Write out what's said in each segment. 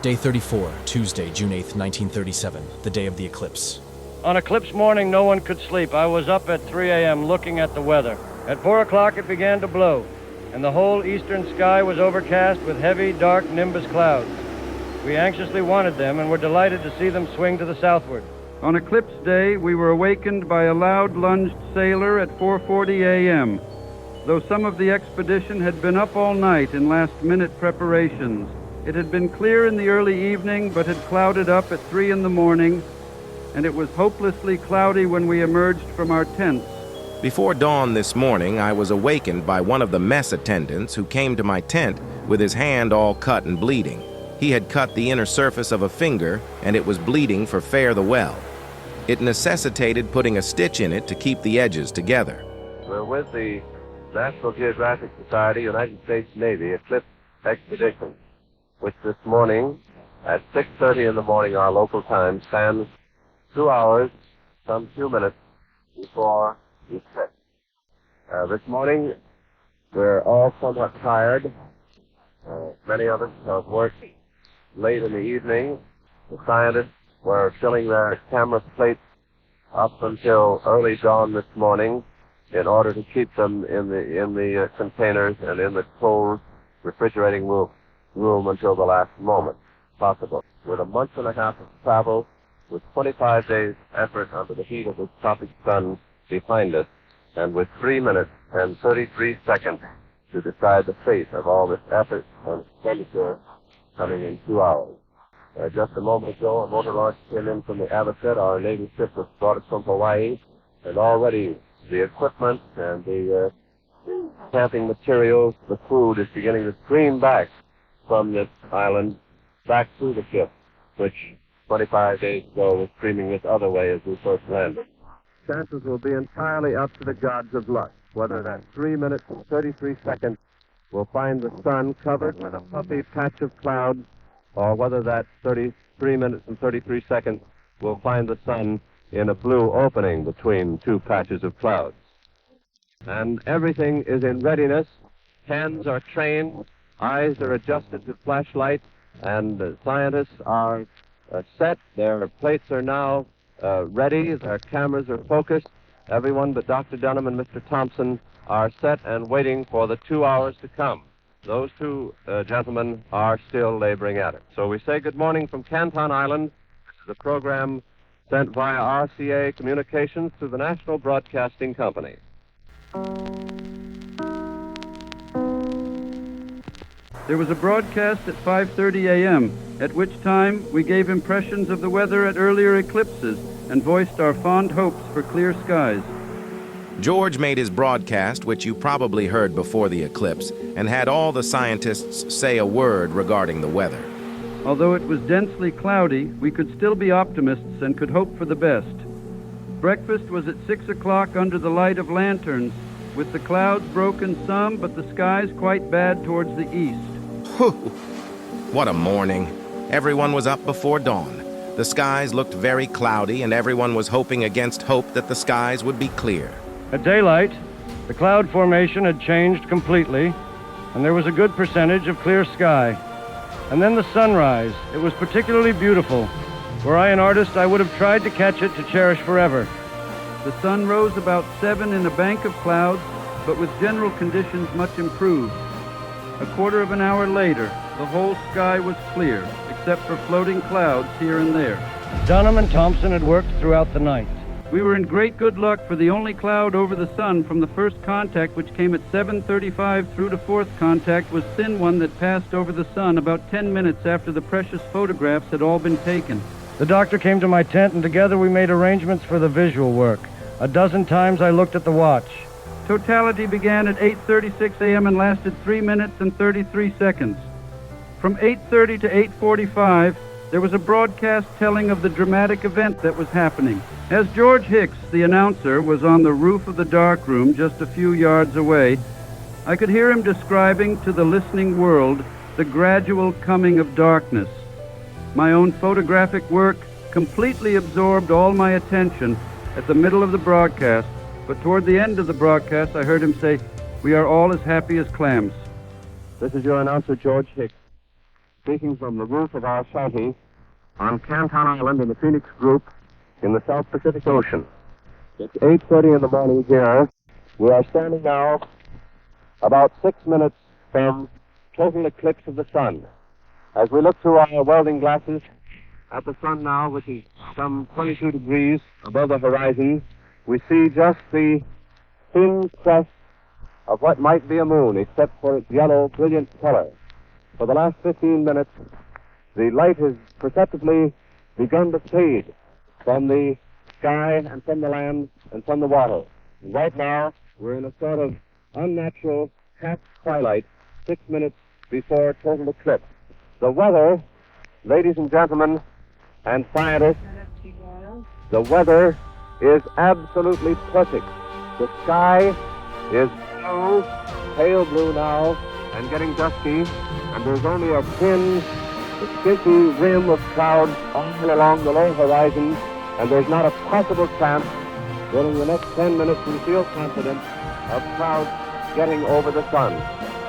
Day 34, Tuesday, June 8th, 1937, the day of the eclipse. On eclipse morning, no one could sleep. I was up at 3 a.m. looking at the weather. At 4 o'clock, it began to blow, and the whole eastern sky was overcast with heavy, dark nimbus clouds. We anxiously wanted them and were delighted to see them swing to the southward. On eclipse day, we were awakened by a loud lunged sailor at 4:40 a.m. Though some of the expedition had been up all night in last-minute preparations, it had been clear in the early evening but had clouded up at 3 in the morning, and it was hopelessly cloudy when we emerged from our tents. Before dawn this morning, I was awakened by one of the mess attendants who came to my tent with his hand all cut and bleeding. He had cut the inner surface of a finger, and it was bleeding for fare the well. It necessitated putting a stitch in it to keep the edges together. We're with the National Geographic Society, United States Navy Eclipse Expedition, which this morning at 6:30 in the morning, our local time, stands 2 hours, some few minutes before eclipse. This morning, we're all somewhat tired. Many of us have worked late in the evening. The scientists were filling their camera plates up until early dawn this morning in order to keep them in the containers and in the cold refrigerating room until the last moment possible. With a month and a half of travel, with 25 days' effort under the heat of this tropic sun behind us, and with 3 minutes and 33 seconds to decide the fate of all this effort and expenditure coming in 2 hours. Just a moment ago, a motor launch came in from the Avocet, our Navy ship that brought us from Hawaii, and already the equipment and the camping materials, the food is beginning to stream back from this island back to the ship, which 25 days ago was streaming this other way as we first landed. Chances will be entirely up to the gods of luck, whether that 3 minutes and 33 seconds will find the sun covered with a puffy patch of clouds, or whether that 33 minutes and 33 seconds will find the sun in a blue opening between two patches of clouds. And everything is in readiness. Hands are trained, eyes are adjusted to flashlight, and scientists are set. Their plates are now ready. Their cameras are focused. Everyone but Dr. Dunham and Mr. Thompson are set and waiting for the 2 hours to come. Those two gentlemen are still laboring at it. So we say good morning from Canton Island. This is a program sent via RCA Communications to the National Broadcasting Company. There was a broadcast at 5:30 a.m., at which time we gave impressions of the weather at earlier eclipses and voiced our fond hopes for clear skies. George made his broadcast, which you probably heard before the eclipse, and had all the scientists say a word regarding the weather. Although it was densely cloudy, we could still be optimists and could hope for the best. Breakfast was at 6 o'clock under the light of lanterns, with the clouds broken some, but the skies quite bad towards the east. Whew! What a morning. Everyone was up before dawn. The skies looked very cloudy, and everyone was hoping against hope that the skies would be clear. At daylight, the cloud formation had changed completely, and there was a good percentage of clear sky. And then the sunrise. It was particularly beautiful. Were I an artist, I would have tried to catch it to cherish forever. The sun rose about 7 in a bank of clouds, but with general conditions much improved. A quarter of an hour later, the whole sky was clear, except for floating clouds here and there. Dunham and Thompson had worked throughout the night. We were in great good luck, for the only cloud over the sun from the first contact, which came at 7:35 through to fourth contact, was thin one that passed over the sun about 10 minutes after the precious photographs had all been taken. The doctor came to my tent, and together we made arrangements for the visual work. A dozen times I looked at the watch. Totality began at 8:36 a.m. and lasted 3 minutes and 33 seconds. From 8:30 to 8:45, there was a broadcast telling of the dramatic event that was happening. As George Hicks, the announcer, was on the roof of the darkroom just a few yards away, I could hear him describing to the listening world the gradual coming of darkness. My own photographic work completely absorbed all my attention at the middle of the broadcast, but toward the end of the broadcast I heard him say, "We are all as happy as clams." This is your announcer, George Hicks. speaking from the roof of our shanty on Canton Island in the Phoenix Group in the South Pacific Ocean. It's 8:30 in the morning here. We are standing now about 6 minutes from total eclipse of the sun. As we look through our welding glasses at the sun now, which is some 22 degrees above the horizon, we see just the thin crest of what might be a moon, except for its yellow, brilliant color. For the last 15 minutes, the light has perceptibly begun to fade from the sky and from the land and from the water. And right now, we're in a sort of unnatural half twilight, 6 minutes before total eclipse. The weather, ladies and gentlemen, and scientists, the weather is absolutely perfect. The sky is blue, pale blue now, and getting dusky, and there's only a thin, skimpy rim of clouds all along the low horizon, and there's not a possible chance during the next 10 minutes we feel confident of clouds getting over the sun.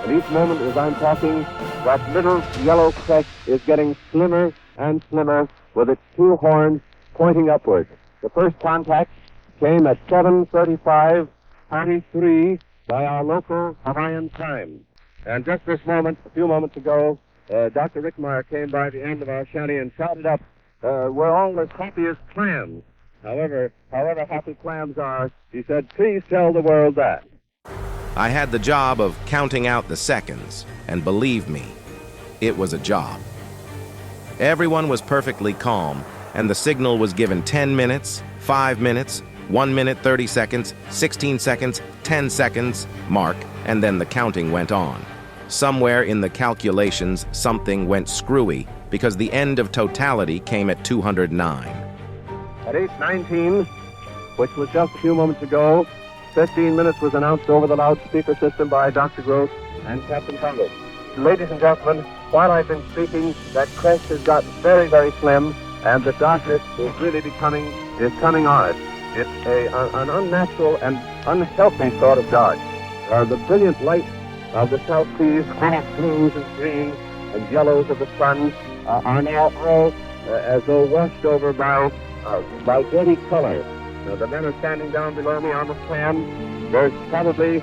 And each moment as I'm talking, that little yellow crest is getting slimmer and slimmer with its two horns pointing upward. The first contact came at 7:35:33 by our local Hawaiian time. And just this moment, a few moments ago, Dr. Rickmeyer came by the end of our shanty and shouted up, we're all as happy as clams. However happy clams are, he said, please tell the world that. I had the job of counting out the seconds, and believe me, it was a job. Everyone was perfectly calm, and the signal was given 10 minutes, 5 minutes, 1 minute 30 seconds, 16 seconds, 10 seconds, mark, and then the counting went on. Somewhere in the calculations, something went screwy, because the end of totality came at 209. At 8:19, which was just a few moments ago, 15 minutes was announced over the loudspeaker system by Dr. Gross and Captain Congress. Ladies and gentlemen, while I've been speaking, that crest has got very, very slim, and the darkness is really coming on it. It's an unnatural and unhealthy sort of dark. The brilliant light of the South Seas, blues and greens and yellows of the sun are now all as though washed over by dirty color. The men are standing down below me on the sand. There's probably,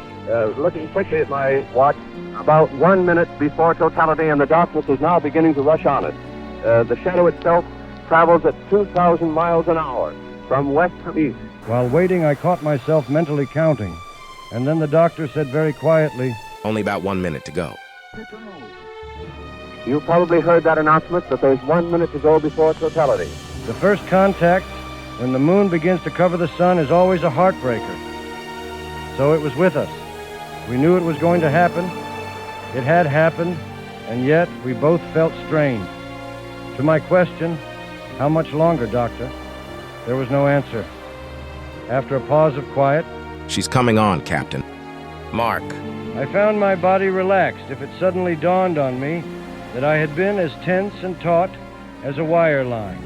looking quickly at my watch, about 1 minute before totality, and the darkness is now beginning to rush on it. The shadow itself travels at 2,000 miles an hour from west to east. While waiting, I caught myself mentally counting, and then the doctor said very quietly, Only about 1 minute to go. You probably heard that announcement that there's 1 minute to go before totality. the first contact, when the moon begins to cover the sun, is always a heartbreaker. So it was with us. We knew it was going to happen. It had happened, and yet we both felt strained. To my question, how much longer, Doctor? There was no answer. After a pause of quiet, She's coming on, Captain. Mark. I found my body relaxed. If it suddenly dawned on me that I had been as tense and taut as a wire line.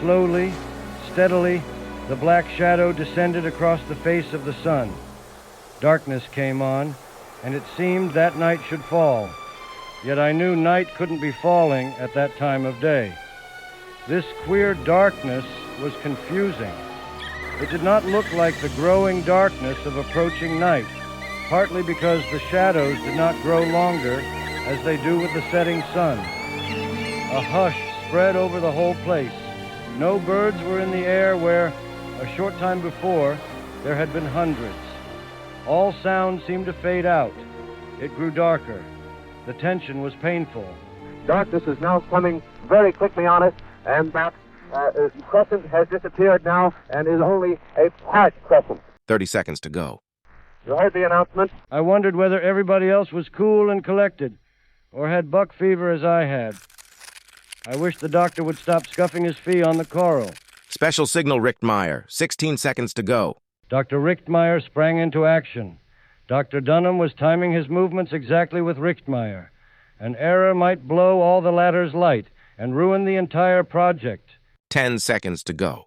Slowly, steadily, the black shadow descended across the face of the sun. Darkness came on, and it seemed that night should fall. Yet I knew night couldn't be falling at that time of day. This queer darkness was confusing. It did not look like the growing darkness of approaching night, partly because the shadows did not grow longer as they do with the setting sun. A hush spread over the whole place. No birds were in the air where, a short time before, there had been hundreds. All sound seemed to fade out. It grew darker. The tension was painful. Darkness is now coming very quickly on us, and that crescent has disappeared now and is only a part crescent. 30 seconds to go. You heard the announcement? I wondered whether everybody else was cool and collected, or had buck fever as I had. I wished the doctor would stop scuffing his fee on the coral. Special signal, Richtmeyer. 16 seconds to go. Dr. Richtmeyer sprang into action. Dr. Dunham was timing his movements exactly with Richtmeyer. An error might blow all the latter's light and ruin the entire project. 10 seconds to go.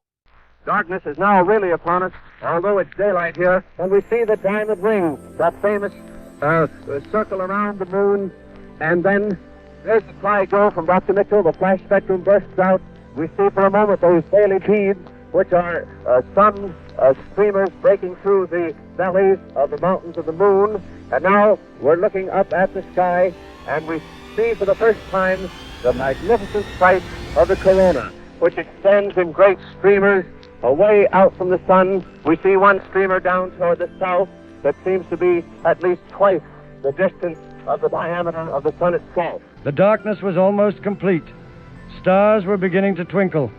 Darkness is now really upon us, although it's daylight here, and we see the diamond ring, that famous circle around the moon, and then There's the cry go from Dr. Mitchell. The flash spectrum bursts out. We see for a moment those daily beads, which are sun streamers breaking through the valleys of the mountains of the moon. And now we're looking up at the sky, and we see for the first time the magnificent sight of the corona, which extends in great streamers away out from the sun. We see one streamer down toward the south that seems to be at least twice the distance of the diameter of the sun itself. The darkness was almost complete. Stars were beginning to twinkle.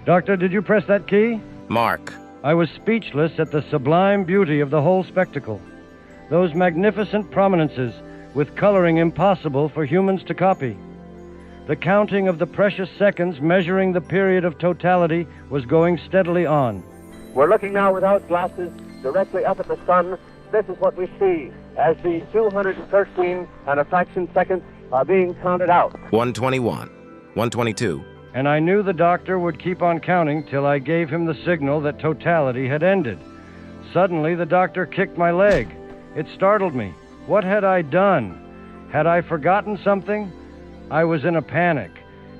Doctor, did you press that key? Mark. I was speechless at the sublime beauty of the whole spectacle. Those magnificent prominences with coloring impossible for humans to copy. The counting of the precious seconds measuring the period of totality was going steadily on. We're looking now without glasses directly up at the sun. This is what we see as the 213 and a fraction seconds are being counted out. 121, 122. And I knew the doctor would keep on counting till I gave him the signal that totality had ended. Suddenly, the doctor kicked my leg. It startled me. What had I done? Had I forgotten something? I was in a panic,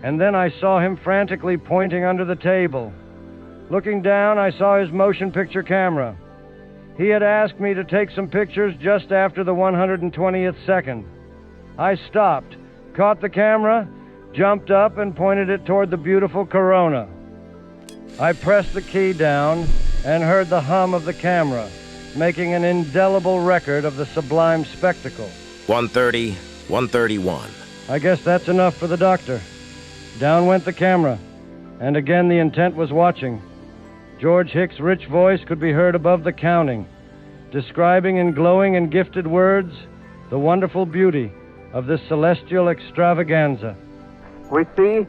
and then I saw him frantically pointing under the table. Looking down, I saw his motion picture camera. He had asked me to take some pictures just after the 120th second. I stopped, caught the camera, jumped up, and pointed it toward the beautiful corona. I pressed the key down and heard the hum of the camera, making an indelible record of the sublime spectacle. 130, 131. I guess that's enough for the doctor. Down went the camera, and again the intent was watching. George Hicks's rich voice could be heard above the counting, describing in glowing and gifted words the wonderful beauty of this celestial extravaganza. We see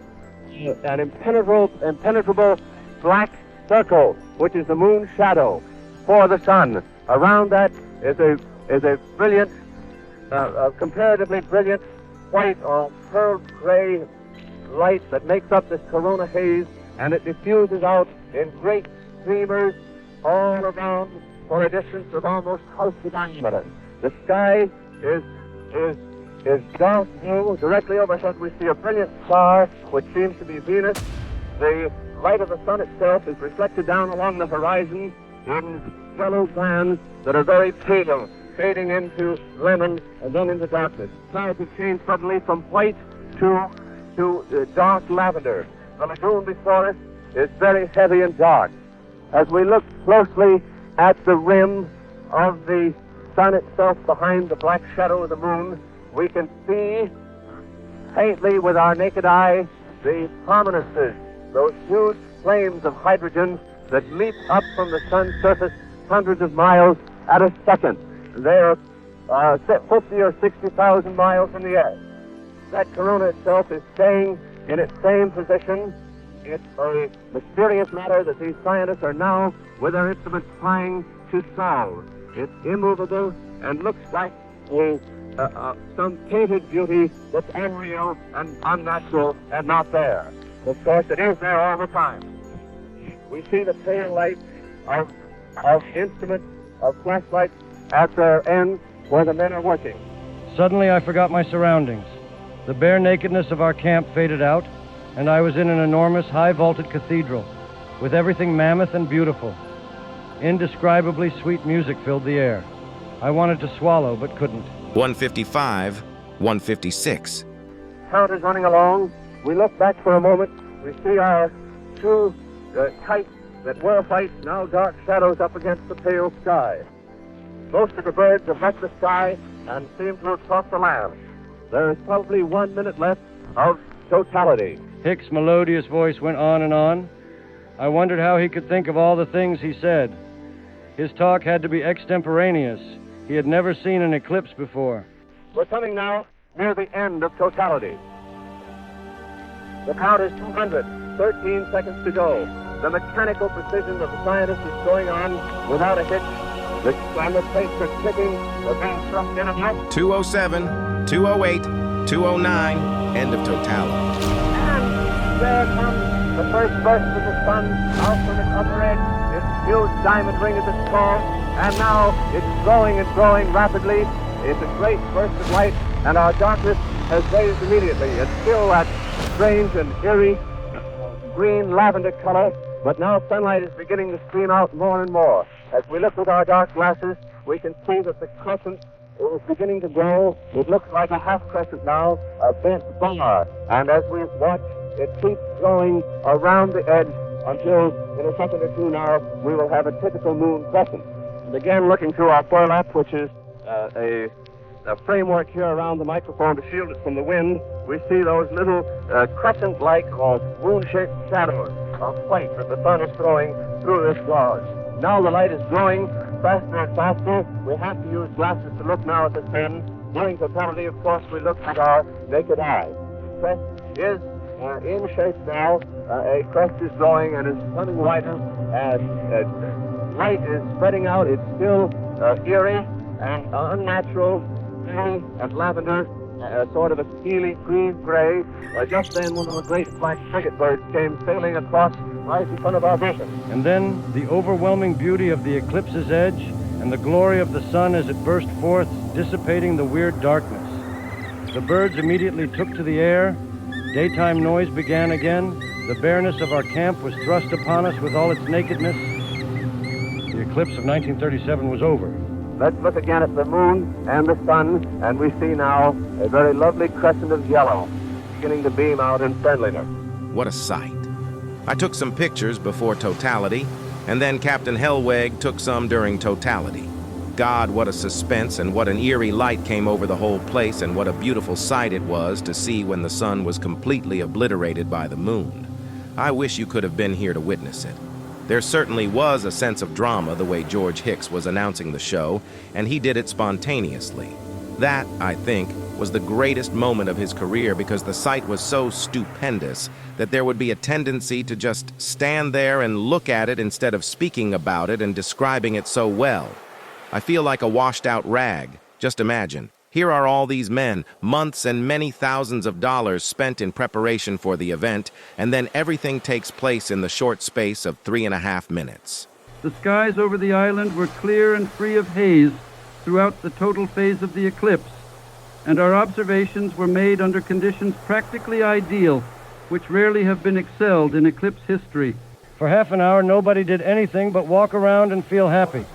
an impenetrable black circle, which is the moon's shadow for the sun. Around that is a brilliant, comparatively brilliant white or pearl gray light that makes up this corona haze, and it diffuses out in great streamers all around for a distance of almost half the diameter. The sky is dark blue. Directly overhead we see a brilliant star, which seems to be Venus. The light of the sun itself is reflected down along the horizon in yellow bands that are very pale, fading into lemon and then into darkness. Clouds have changed suddenly from white to dark lavender. The lagoon before us is very heavy and dark. As we look closely at the rim of the sun itself behind the black shadow of the moon, we can see faintly with our naked eye the prominences, those huge flames of hydrogen that leap up from the sun's surface hundreds of miles at a second. They're 50 or 60,000 miles in the air. That corona itself is staying in its same position. It's a mysterious matter that these scientists are now, with their instruments, trying to solve. It's immovable and looks like some painted beauty that's unreal and unnatural and not there. Of course, it is there all the time. We see the pale light of instruments, of flashlights at their ends where the men are working. Suddenly I forgot my surroundings. The bare nakedness of our camp faded out, and I was in an enormous high-vaulted cathedral with everything mammoth and beautiful. Indescribably sweet music filled the air. I wanted to swallow, but couldn't. 155, 156. Count is running along. We look back for a moment. We see our two kites that were white, now dark shadows up against the pale sky. Most of the birds have left the sky and seem to have crossed the land. There is probably 1 minute left of totality. Hicks's melodious voice went on and on. I wondered how he could think of all the things he said. His talk had to be extemporaneous. He had never seen an eclipse before. We're coming now near the end of totality. The count is 200, 13 seconds to go. The mechanical precision of the scientists is going on without a hitch. The plates are ticking. We're being thrust in and out. 207, 208, 209, end of totality. And there comes the first burst of the sun out from its upper edge. Its huge diamond ring is its core, and now it's growing and growing rapidly. It's a great burst of light, and our darkness has raised immediately. It's still that strange and eerie green lavender color, but now sunlight is beginning to stream out more and more. As we look with our dark glasses, we can see that the crescent is beginning to grow. It looks like a half crescent now, a bent bar. And as we watch, it keeps growing around the edge until in a second or two now we will have a typical moon crescent. And again, looking through our forelock, which is a framework here around the microphone to shield it from the wind, we see those little crescent-like or moon-shaped shadows of light that the sun is throwing through this gauze. Now the light is growing faster and faster. We have to use glasses to look now at the sun. During totality, of course, we look with our naked eye. The crest is in shape now. A crest is growing and is becoming wider as light is spreading out. It's still eerie and unnatural, gray and lavender, sort of a steely green-gray. Just then, one of the great black frigate birds came sailing across right in front of our vision. And then the overwhelming beauty of the eclipse's edge and the glory of the sun as it burst forth, dissipating the weird darkness. The birds immediately took to the air. Daytime noise began again. The bareness of our camp was thrust upon us with all its nakedness. The eclipse of 1937 was over. Let's look again at the moon and the sun, and we see now a very lovely crescent of yellow beginning to beam out in friendliness. What a sight. I took some pictures before totality, and then Captain Hellweg took some during totality. God, what a suspense and what an eerie light came over the whole place, and what a beautiful sight it was to see when the sun was completely obliterated by the moon. I wish you could have been here to witness it. There certainly was a sense of drama the way George Hicks was announcing the show, and he did it spontaneously. That, I think, was the greatest moment of his career because the sight was so stupendous that there would be a tendency to just stand there and look at it instead of speaking about it and describing it so well. I feel like a washed-out rag. Just imagine. Here are all these men, months and many thousands of dollars spent in preparation for the event, and then everything takes place in the short space of 3.5 minutes. The skies over the island were clear and free of haze throughout the total phase of the eclipse, and our observations were made under conditions practically ideal, which rarely have been excelled in eclipse history. For half an hour, nobody did anything but walk around and feel happy.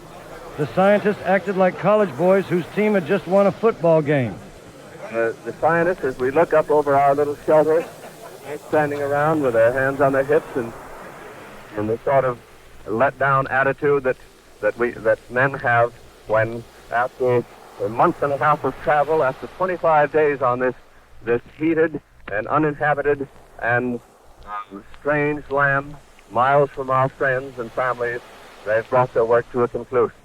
The scientists acted like college boys whose team had just won a football game. The scientists, as we look up over our little shelter, they're standing around with their hands on their hips and the sort of let-down attitude that men have when, after a month and a half of travel, after 25 days on this heated and uninhabited and strange land, miles from our friends and families, they've brought their work to a conclusion.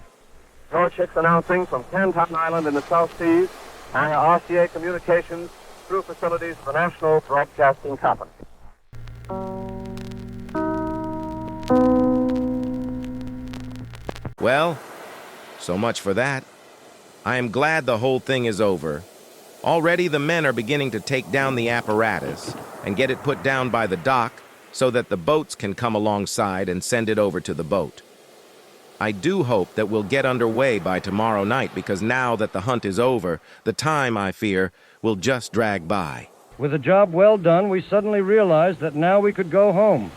George Hicks announcing from Canton Island in the South Seas via RCA communications through facilities of the National Broadcasting Company. Well, so much for that. I am glad the whole thing is over. Already the men are beginning to take down the apparatus and get it put down by the dock so that the boats can come alongside and send it over to the boat. I do hope that we'll get underway by tomorrow night because now that the hunt is over, the time, I fear, will just drag by. With a job well done, we suddenly realized that now we could go home.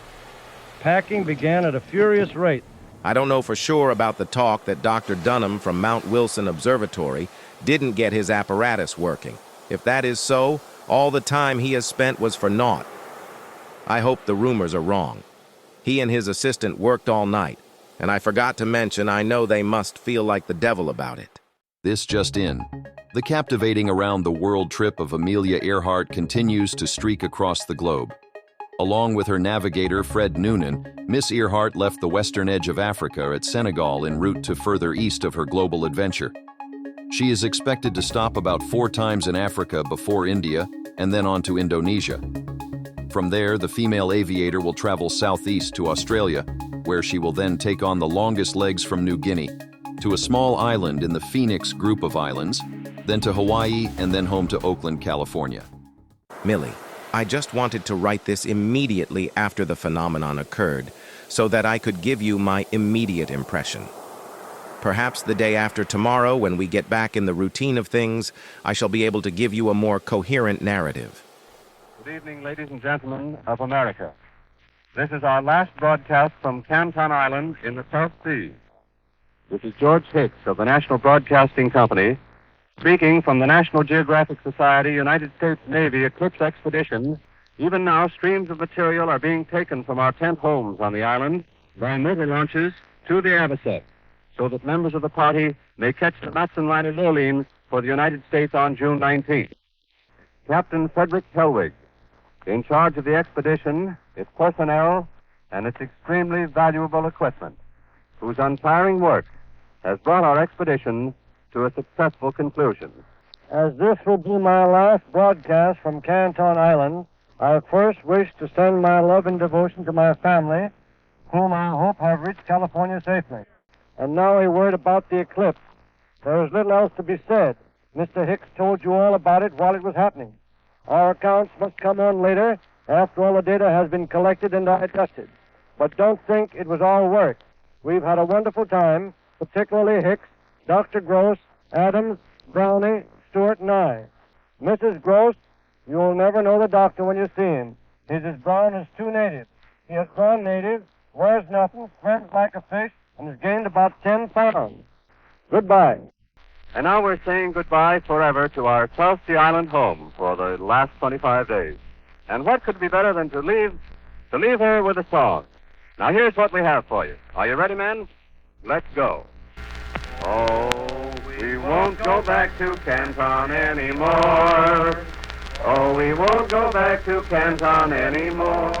Packing began at a furious rate. I don't know for sure about the talk that Dr. Dunham from Mount Wilson Observatory didn't get his apparatus working. If that is so, all the time he has spent was for naught. I hope the rumors are wrong. He and his assistant worked all night. And I forgot to mention, I know they must feel like the devil about it. This just in. The captivating around-the-world trip of Amelia Earhart continues to streak across the globe. Along with her navigator, Fred Noonan, Miss Earhart left the western edge of Africa at Senegal en route to further east of her global adventure. She is expected to stop about 4 times in Africa before India, and then on to Indonesia. From there, the female aviator will travel southeast to Australia, where she will then take on the longest legs from New Guinea, to a small island in the Phoenix group of islands, then to Hawaii, and then home to Oakland, California. Millie, I just wanted to write this immediately after the phenomenon occurred, so that I could give you my immediate impression. Perhaps the day after tomorrow, when we get back in the routine of things, I shall be able to give you a more coherent narrative. Good evening, ladies and gentlemen of America. This is our last broadcast from Canton Island in the South Seas. This is George Hicks of the National Broadcasting Company, speaking from the National Geographic Society, United States Navy Eclipse Expedition. Even now, streams of material are being taken from our tent homes on the island by motor launches to the Avocet, so that members of the party may catch the Matson liner Lurline for the United States on June 19th. Captain Frederick Hellwig, in charge of the expedition, its personnel, and its extremely valuable equipment, whose untiring work has brought our expedition to a successful conclusion. As this will be my last broadcast from Canton Island, I first wish to send my love and devotion to my family, whom I hope have reached California safely. And now a word about the eclipse. There is little else to be said. Mr. Hicks told you all about it while it was happening. Our accounts must come on later, after all the data has been collected and digested. But don't think it was all work. We've had a wonderful time, particularly Hicks, Dr. Gross, Adams, Brownie, Stewart, and I. Mrs. Gross, you'll never know the doctor when you see him. He's as brown as two natives. He has gone native, wears nothing, swims like a fish, and has gained about 10 pounds. Goodbye. And now we're saying goodbye forever to our South Sea Island home for the last 25 days. And what could be better than to leave her with a song? Now here's what we have for you. Are you ready, men? Let's go. Oh, we won't go back to Canton anymore. Oh, we won't go back to Canton anymore.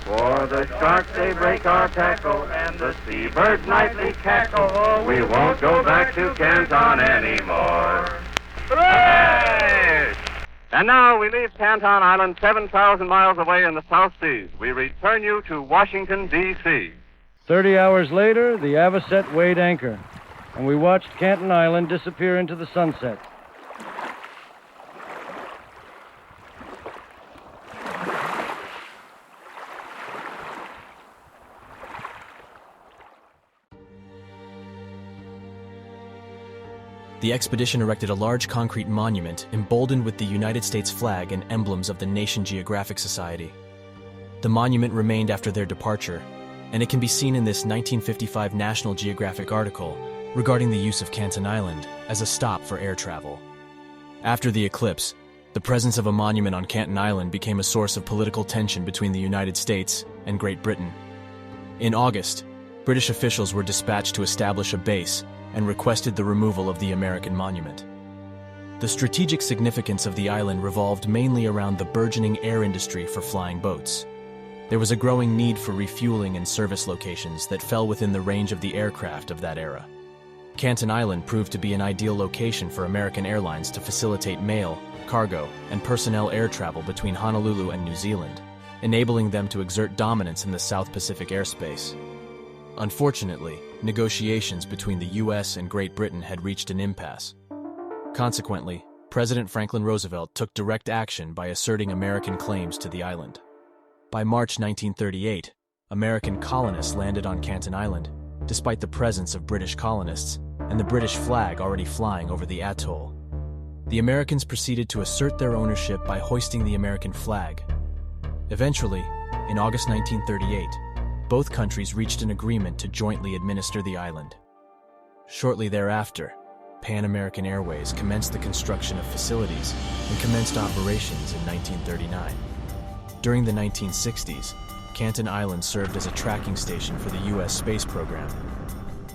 For the sharks, they break our tackle, and the seabirds nightly cackle. Oh, we won't go back to Canton anymore. Hooray! And now we leave Canton Island 7,000 miles away in the South Seas. We return you to Washington, D.C. 30 hours later, the Avocet weighed anchor, and we watched Canton Island disappear into the sunset. The expedition erected a large concrete monument emboldened with the United States flag and emblems of the National Geographic Society. The monument remained after their departure, and it can be seen in this 1955 National Geographic article regarding the use of Canton Island as a stop for air travel. After the eclipse, the presence of a monument on Canton Island became a source of political tension between the United States and Great Britain. In August, British officials were dispatched to establish a base and requested the removal of the American monument. The strategic significance of the island revolved mainly around the burgeoning air industry for flying boats. There was a growing need for refueling and service locations that fell within the range of the aircraft of that era. Canton Island proved to be an ideal location for American airlines to facilitate mail, cargo, and personnel air travel between Honolulu and New Zealand, enabling them to exert dominance in the South Pacific airspace. Unfortunately, negotiations between the U.S. and Great Britain had reached an impasse. Consequently, President Franklin Roosevelt took direct action by asserting American claims to the island. By March 1938, American colonists landed on Canton Island, despite the presence of British colonists and the British flag already flying over the atoll. The Americans proceeded to assert their ownership by hoisting the American flag. Eventually, in August 1938, both countries reached an agreement to jointly administer the island. Shortly thereafter, Pan American Airways commenced the construction of facilities and commenced operations in 1939. During the 1960s, Canton Island served as a tracking station for the U.S. space program.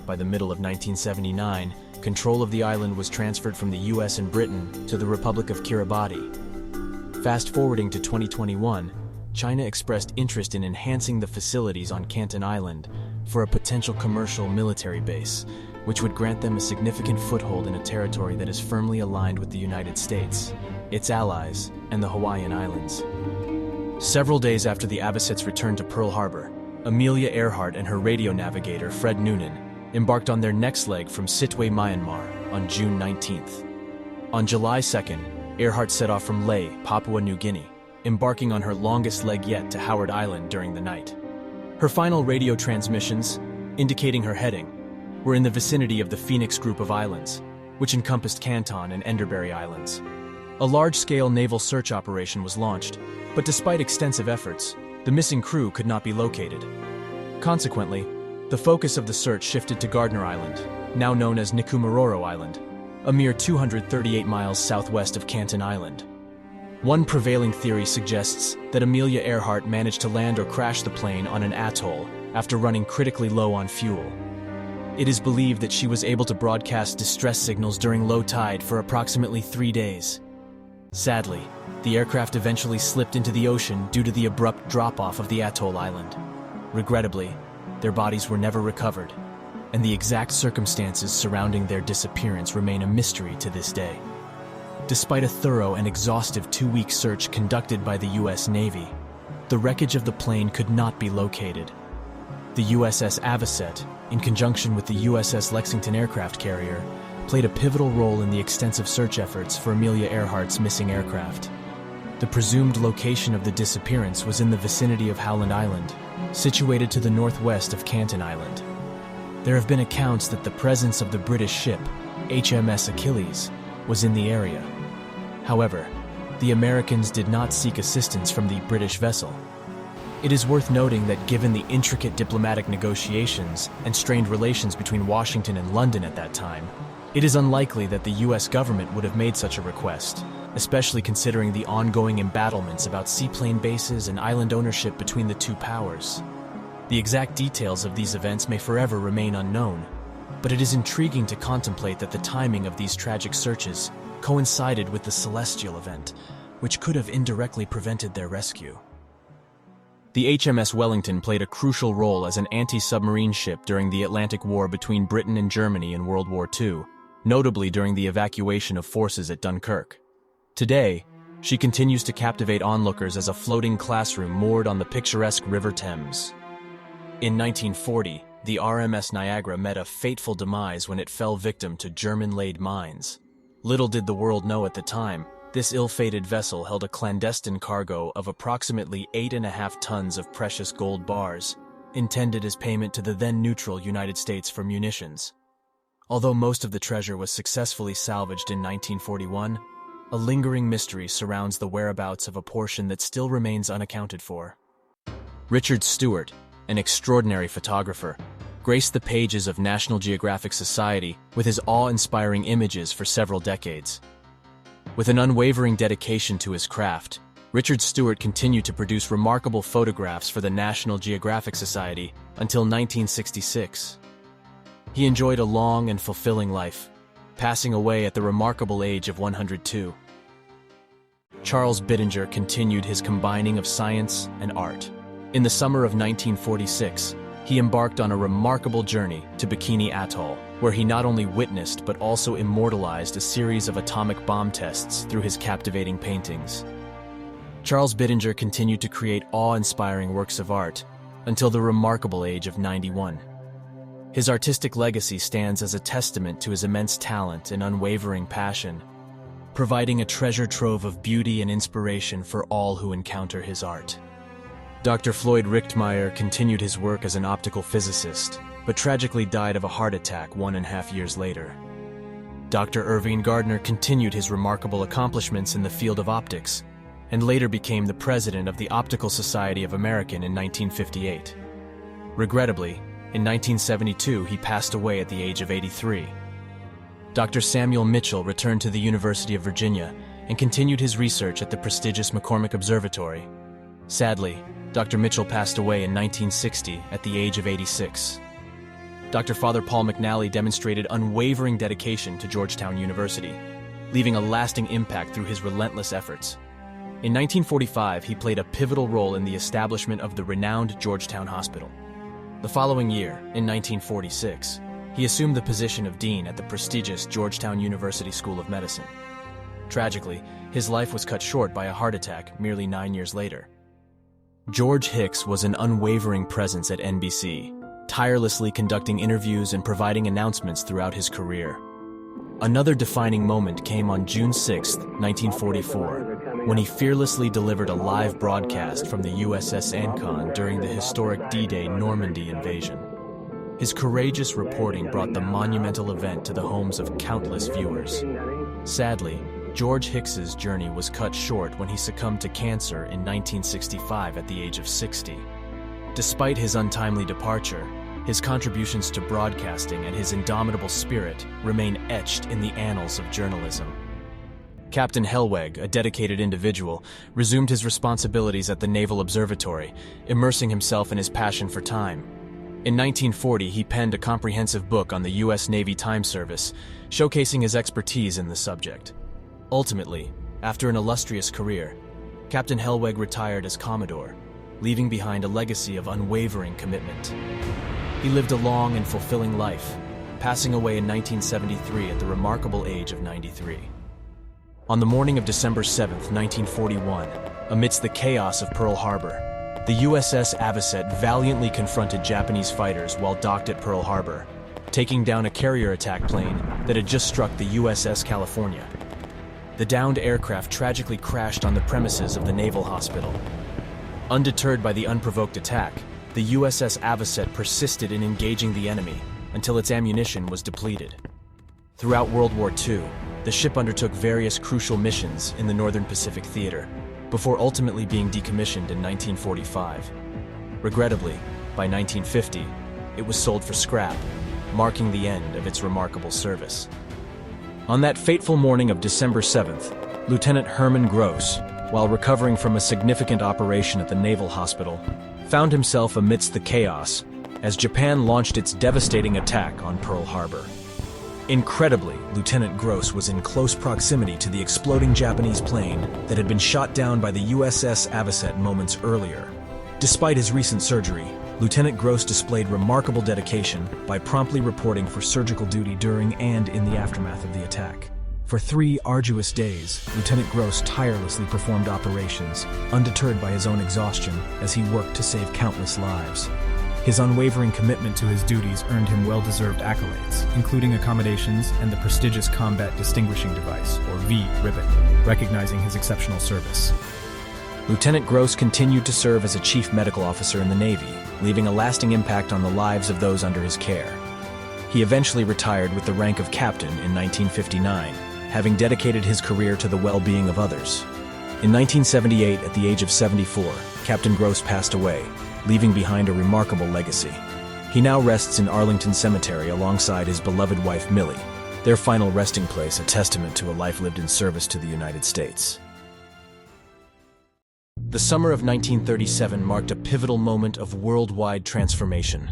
By the middle of 1979, control of the island was transferred from the U.S. and Britain to the Republic of Kiribati. Fast forwarding to 2021, China expressed interest in enhancing the facilities on Canton Island for a potential commercial military base, which would grant them a significant foothold in a territory that is firmly aligned with the United States, its allies, and the Hawaiian Islands. Several days after the Avocet's return to Pearl Harbor, Amelia Earhart and her radio navigator, Fred Noonan, embarked on their next leg from Sittwe, Myanmar, on June 19th. On July 2nd, Earhart set off from Lae, Papua New Guinea, embarking on her longest leg yet to Howard Island during the night. Her final radio transmissions, indicating her heading, were in the vicinity of the Phoenix group of islands, which encompassed Canton and Enderbury Islands. A large-scale naval search operation was launched, but despite extensive efforts, the missing crew could not be located. Consequently, the focus of the search shifted to Gardner Island, now known as Nikumaroro Island, a mere 238 miles southwest of Canton Island. One prevailing theory suggests that Amelia Earhart managed to land or crash the plane on an atoll after running critically low on fuel. It is believed that she was able to broadcast distress signals during low tide for approximately 3 days. Sadly, the aircraft eventually slipped into the ocean due to the abrupt drop-off of the atoll island. Regrettably, their bodies were never recovered, and the exact circumstances surrounding their disappearance remain a mystery to this day. Despite a thorough and exhaustive 2-week search conducted by the U.S. Navy, the wreckage of the plane could not be located. The USS Avocet, in conjunction with the USS Lexington aircraft carrier, played a pivotal role in the extensive search efforts for Amelia Earhart's missing aircraft. The presumed location of the disappearance was in the vicinity of Howland Island, situated to the northwest of Canton Island. There have been accounts that the presence of the British ship, HMS Achilles, was in the area. However, the Americans did not seek assistance from the British vessel. It is worth noting that given the intricate diplomatic negotiations and strained relations between Washington and London at that time, it is unlikely that the U.S. government would have made such a request, especially considering the ongoing embattlements about seaplane bases and island ownership between the two powers. The exact details of these events may forever remain unknown, but it is intriguing to contemplate that the timing of these tragic searches coincided with the celestial event, which could have indirectly prevented their rescue. The HMS Wellington played a crucial role as an anti-submarine ship during the Atlantic War between Britain and Germany in World War II, notably during the evacuation of forces at Dunkirk. Today, she continues to captivate onlookers as a floating classroom moored on the picturesque River Thames. In 1940, the RMS Niagara met a fateful demise when it fell victim to German-laid mines. Little did the world know at the time, this ill-fated vessel held a clandestine cargo of approximately 8.5 tons of precious gold bars, intended as payment to the then-neutral United States for munitions. Although most of the treasure was successfully salvaged in 1941, a lingering mystery surrounds the whereabouts of a portion that still remains unaccounted for. Richard Stewart, an extraordinary photographer, graced the pages of National Geographic Society with his awe-inspiring images for several decades. With an unwavering dedication to his craft, Richard Stewart continued to produce remarkable photographs for the National Geographic Society until 1966. He enjoyed a long and fulfilling life, passing away at the remarkable age of 102. Charles Bittinger continued his combining of science and art. In the summer of 1946, he embarked on a remarkable journey to Bikini Atoll, where he not only witnessed but also immortalized a series of atomic bomb tests through his captivating paintings. Charles Bittinger continued to create awe-inspiring works of art until the remarkable age of 91. His artistic legacy stands as a testament to his immense talent and unwavering passion, providing a treasure trove of beauty and inspiration for all who encounter his art. Dr. Floyd Richtmyer continued his work as an optical physicist, but tragically died of a heart attack 1.5 years later. Dr. Irving Gardner continued his remarkable accomplishments in the field of optics, and later became the president of the Optical Society of America in 1958. Regrettably, in 1972 he passed away at the age of 83. Dr. Samuel Mitchell returned to the University of Virginia and continued his research at the prestigious McCormick Observatory. Sadly, Dr. Mitchell passed away in 1960 at the age of 86. Dr. Father Paul McNally demonstrated unwavering dedication to Georgetown University, leaving a lasting impact through his relentless efforts. In 1945, he played a pivotal role in the establishment of the renowned Georgetown Hospital. The following year, in 1946, he assumed the position of dean at the prestigious Georgetown University School of Medicine. Tragically, his life was cut short by a heart attack merely 9 years later. George Hicks was an unwavering presence at NBC, tirelessly conducting interviews and providing announcements throughout his career. Another defining moment came on June 6, 1944, when he fearlessly delivered a live broadcast from the USS Ancon during the historic D-Day Normandy invasion. His courageous reporting brought the monumental event to the homes of countless viewers. Sadly, George Hicks's journey was cut short when he succumbed to cancer in 1965 at the age of 60. Despite his untimely departure, his contributions to broadcasting and his indomitable spirit remain etched in the annals of journalism. Captain Helweg, a dedicated individual, resumed his responsibilities at the Naval Observatory, immersing himself in his passion for time. In 1940, he penned a comprehensive book on the U.S. Navy time service, showcasing his expertise in the subject. Ultimately, after an illustrious career, Captain Helweg retired as Commodore, leaving behind a legacy of unwavering commitment. He lived a long and fulfilling life, passing away in 1973 at the remarkable age of 93. On the morning of December 7, 1941, amidst the chaos of Pearl Harbor, the USS Avocet valiantly confronted Japanese fighters while docked at Pearl Harbor, taking down a carrier attack plane that had just struck the USS California. The downed aircraft tragically crashed on the premises of the Naval Hospital. Undeterred by the unprovoked attack, the USS Avocet persisted in engaging the enemy until its ammunition was depleted. Throughout World War II, the ship undertook various crucial missions in the Northern Pacific Theater, before ultimately being decommissioned in 1945. Regrettably, by 1950, it was sold for scrap, marking the end of its remarkable service. On that fateful morning of December 7th, Lieutenant Herman Gross, while recovering from a significant operation at the Naval Hospital, found himself amidst the chaos as Japan launched its devastating attack on Pearl Harbor. Incredibly, Lieutenant Gross was in close proximity to the exploding Japanese plane that had been shot down by the USS Avocet moments earlier. Despite his recent surgery, Lieutenant Gross displayed remarkable dedication by promptly reporting for surgical duty during and in the aftermath of the attack. For 3 arduous days, Lieutenant Gross tirelessly performed operations, undeterred by his own exhaustion as he worked to save countless lives. His unwavering commitment to his duties earned him well-deserved accolades, including accommodations and the prestigious Combat Distinguishing Device, or V, ribbon, recognizing his exceptional service. Lieutenant Gross continued to serve as a chief medical officer in the Navy, leaving a lasting impact on the lives of those under his care. He eventually retired with the rank of captain in 1959, having dedicated his career to the well-being of others. In 1978, at the age of 74, Captain Gross passed away, leaving behind a remarkable legacy. He now rests in Arlington Cemetery alongside his beloved wife Millie, their final resting place a testament to a life lived in service to the United States. The summer of 1937 marked a pivotal moment of worldwide transformation.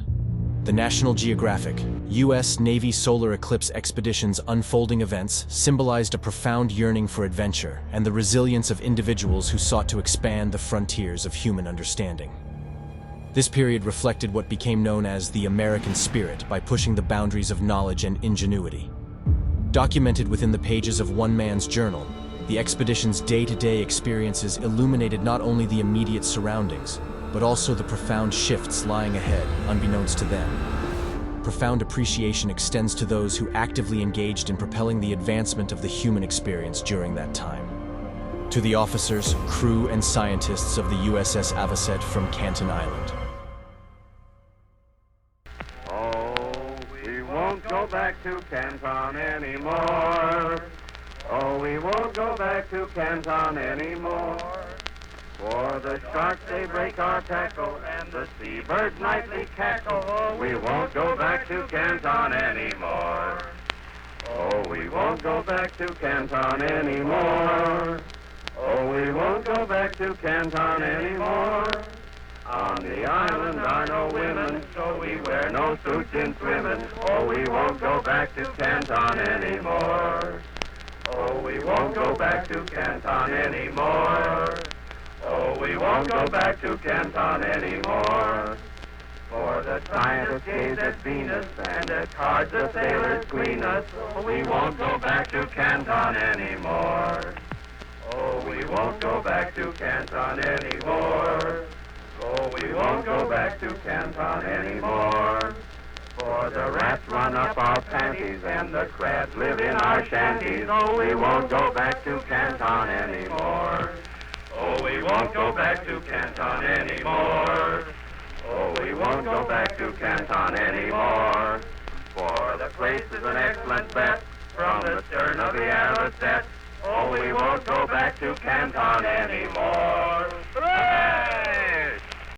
The National Geographic, U.S. Navy solar eclipse expedition's unfolding events symbolized a profound yearning for adventure and the resilience of individuals who sought to expand the frontiers of human understanding. This period reflected what became known as the American spirit by pushing the boundaries of knowledge and ingenuity. Documented within the pages of one man's journal, the expedition's day-to-day experiences illuminated not only the immediate surroundings, but also the profound shifts lying ahead, unbeknownst to them. Profound appreciation extends to those who actively engaged in propelling the advancement of the human experience during that time. To the officers, crew, and scientists of the USS Avocet from Canton Island. We won't go back to Canton anymore. Oh, we won't go back to Canton anymore. For the sharks, they break our tackle, and the seabirds nightly cackle. Oh, we won't go back to Canton anymore. Oh, we won't go back to Canton anymore. Oh, we won't go back to Canton anymore. On the island are no women, so we wear no suits in swimming. Oh, we won't go back to Canton anymore. Oh, we won't go back to Canton anymore. Oh, we won't go back to Canton anymore. For the scientists gaze at Venus, and at cards the sailors clean us. Oh, we won't go back to Canton anymore. Oh, we won't go back to Canton anymore. Oh, we won't go back to Canton anymore. For the rats run up our panties, and the crabs live in our shanties. Oh, we won't go back to Canton anymore. Oh, we won't go back to Canton anymore. Oh, we won't go back to Canton. Canton anymore. For the place is an excellent bet from the stern of the Arrowset. Oh, we won't go back to Canton anymore. Hooray!